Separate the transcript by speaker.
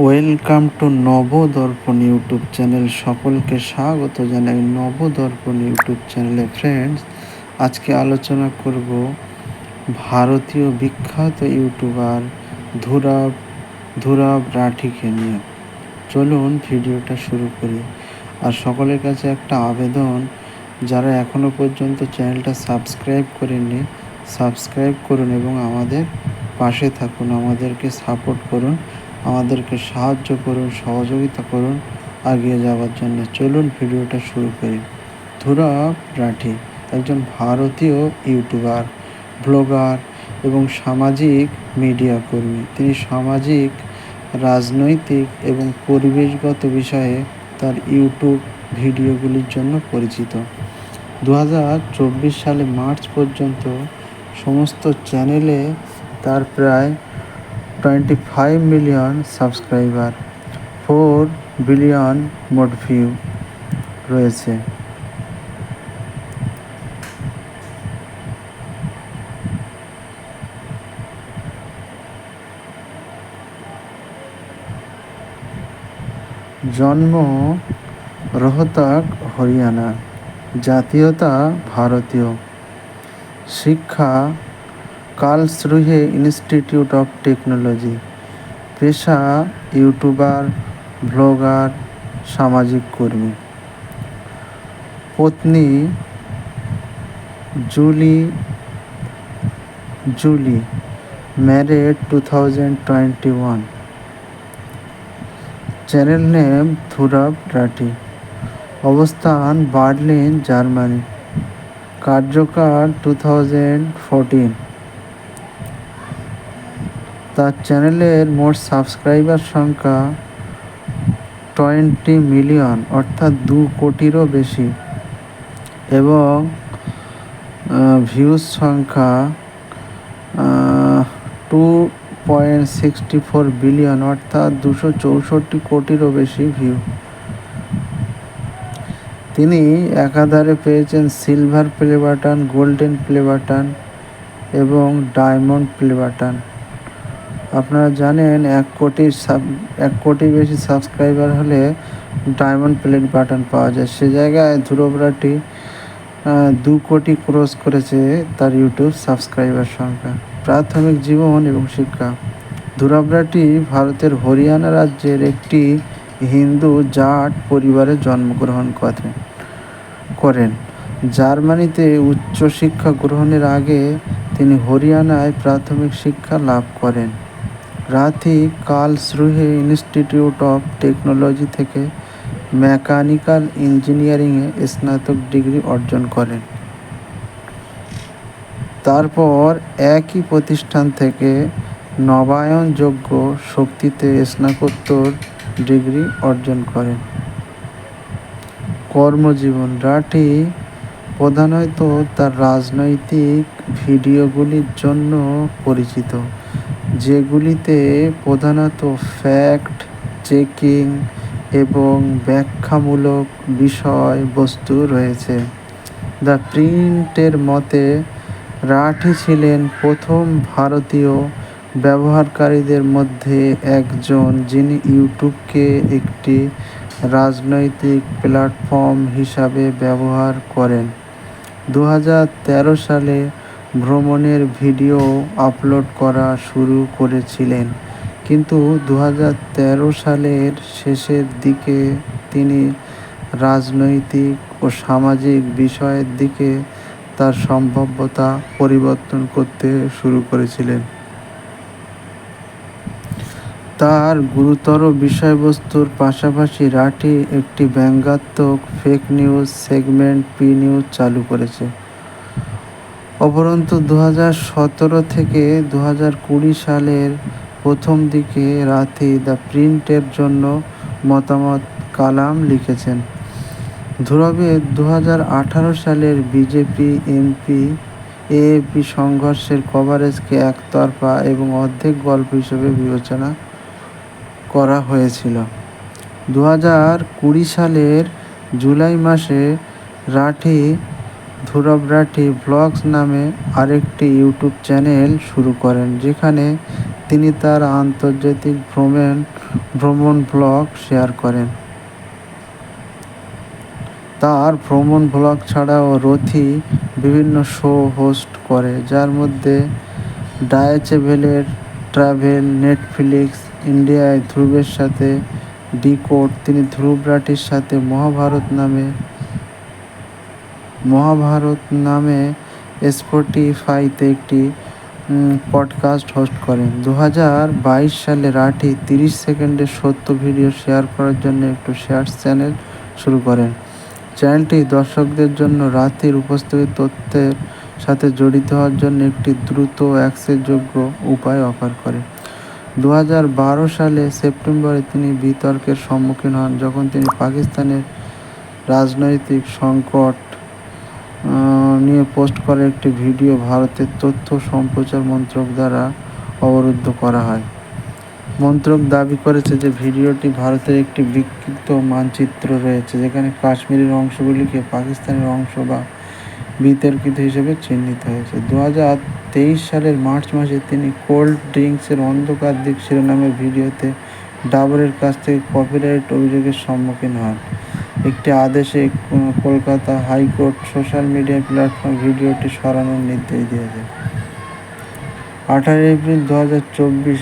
Speaker 1: Welcome to Nabadarpan YouTube channel. সকলকে স্বাগত জানাই নবদর্পণ ইউটিউব চ্যানেলে। ফ্রেন্ডস, আজকে আলোচনা করব ভারতীয় বিখ্যাত ইউটিউবার ধুরব রাঠিকে নিয়ে। চলুন ভিডিওটা শুরু করি। আর সকলের কাছে একটা আবেদন, যারা এখনও পর্যন্ত চ্যানেলটা সাবস্ক্রাইব করেননি, সাবস্ক্রাইব করুন এবং আমাদের পাশে থাকুন, আমাদেরকে সাপোর্ট করুন, আমাদেরকে সাহায্য করুন, সহযোগিতা করুন এগিয়ে যাওয়ার জন্য। চলুন ভিডিওটা শুরু করি। ধুরব রাঠি একজন ভারতীয় ইউটিউবার, ব্লগার এবং সামাজিক মিডিয়া কর্মী। তিনি সামাজিক, রাজনৈতিক এবং পরিবেশগত বিষয়ে তার ইউটিউব ভিডিওগুলির জন্য পরিচিত। 2024 সালে মার্চ পর্যন্ত সমস্ত চ্যানেলে তার প্রায় 25 মিলিয়ন সাবস্ক্রাইবার, 4 বিলিয়ন মোট ভিউ রয়েছে। জন্ম রোহতক, হরিয়ানা। জাতীয়তা ভারতীয়। শিক্ষা কার্লসরুহে ইনস্টিটিউট অফ টেকনোলজি। পেশা ইউটিউবার, ব্লগার, সামাজিক কর্মী। পত্নী Julie, married 2021। Channel name Dhruv Rathee. অবস্থান বার্লিন, জার্মানি। কার্যকাল 2014। তার চ্যানেলের মোট সাবস্ক্রাইবার সংখ্যা 20 মিলিয়ন, অর্থাৎ 2 কোটিরও বেশি, এবং ভিউজ সংখ্যা 2.64 বিলিয়ন, অর্থাৎ 264 কোটিরও বেশি ভিউ। তিনি একাধারে পেয়েছেন silver play button, golden play button এবং ডায়মন্ড প্লে বাটন। আপনারা জানেন 1 কোটির বেশি সাবস্ক্রাইবার হলে ডায়মন্ড প্লে বাটন পাওয়া যায়। সে জায়গায় ধুরব রাঠি 2 কোটি ক্রস করেছে তার ইউটিউব সাবস্ক্রাইবার সংখ্যা। প্রাথমিক জীবন এবং শিক্ষা। ধুরব রাঠি ভারতের হরিয়ানা রাজ্যের একটি হিন্দু জাট পরিবারে জন্মগ্রহণ করেন। জার্মানিতে উচ্চশিক্ষা গ্রহণের আগে তিনি হরিয়ানায় প্রাথমিক শিক্ষা লাভ করেন। রাঠি কার্লসরুহে ইনস্টিটিউট অফ টেকনোলজি থেকে মেকানিক্যাল ইঞ্জিনিয়ারিংয়ে স্নাতক ডিগ্রি অর্জন করেন। তারপর একই প্রতিষ্ঠান থেকে নবায়নযোগ্য শক্তিতে স্নাতকোত্তর ডিগ্রি অর্জন করেন। কর্মজীবন। রাঠি প্রধানত তার রাজনৈতিক ভিডিওগুলির জন্য পরিচিত, যেগুলিতে প্রধানত ফ্যাক্ট চেকিং এবং ব্যাখ্যামূলক বিষয়বস্তু রয়েছে। দ্য প্রিন্টের মতে, রাঠি ছিলেন প্রথম ভারতীয় ব্যবহারকারীদের মধ্যে একজন যিনি ইউটিউবকে একটি রাজনৈতিক প্ল্যাটফর্ম হিসাবে ব্যবহার করেন। 2013 সালে ভ্রমণের ভিডিও আপলোড করা শুরু করেছিলেন, কিন্তু 2013 সালের শেষের দিকে তিনি রাজনৈতিক ও সামাজিক বিষয়ের দিকে তার সম্ভাব্যতা পরিবর্তন করতে শুরু করেছিলেন। তার গুরুতর বিষয়বস্তুর পাশাপাশি রাঠি একটি ব্যঙ্গাত্মক fake news segment p news চালু করেছে। অপরন্তু 2017 থেকে 2020 সালের প্রথম দিকে রাঠি দ্য প্রিন্টের জন্য মতামত কালাম লিখেছেন। ধুরবের 2018 সালের বিজেপি এএপি সংঘর্ষের কভারেজকে একতরফা এবং অর্ধেক গল্প হিসেবে বিবেচনা করা হয়েছিল। 2020 সালের জুলাই মাসে ধুরব রাঠি ব্লগস নামে আরেকটি ইউটিউব চ্যানেল শুরু করেন, যেখানে তিনি তার আন্তর্জাতিক ভ্রমণ ব্লগ শেয়ার করেন। তার ভ্রমণ ব্লগ ছাড়াও রথি বিভিন্ন শো হোস্ট করে, যার মধ্যে ডায়েচে ভেলের ট্রাভেল, নেটফ্লিক্স ইন্ডিয়ায় ধ্রুবের সাথে ডিকোড। তিনি ধ্রুব রাঠির সাথে মহাভারত নামে স্পটিফাইতে একটি পডকাস্ট হোস্ট করেন। 2022 সালে রাঠি 30 সেকেন্ডের সত্য ভিডিও শেয়ার করার জন্য একটু শেয়ার চ্যানেল শুরু করেন। চ্যানেলটি দর্শকদের জন্য রাঠির উপস্থিত তথ্যের সাথে জড়িত হওয়ার জন্য একটি দ্রুত অ্যাক্সেসযোগ্য উপায় অফার করে। 2012 সালে সেপ্টেম্বরে তিনি বিতর্কের সম্মুখীন হন যখন তিনি পাকিস্তানের রাজনৈতিক সংকট নিয়ে পোস্ট করা একটি ভিডিও ভারতের তথ্য সম্প্রচার মন্ত্রক দ্বারা অবরুদ্ধ করা হয়। মন্ত্রক দাবি করেছে যে ভিডিওটি ভারতের একটি বিকৃত মানচিত্র রয়েছে, যেখানে কাশ্মীরের অংশগুলিকে পাকিস্তানের অংশ বা বিতর্কিত হিসেবে চিহ্নিত হয়েছে। 2023 সালের মার্চ মাসে তিনি কোল্ড ড্রিঙ্কসের অন্ধকার দিক শিরোনামের ভিডিওতে ডাবরের কাছ থেকে কপিরাইট অভিযোগের সম্মুখীন হন। একটি আদেশে Kolkata high court social media platform ভিডিওটি সরানোর নির্দেশ দিয়েছে। 18 এপ্রিল 2024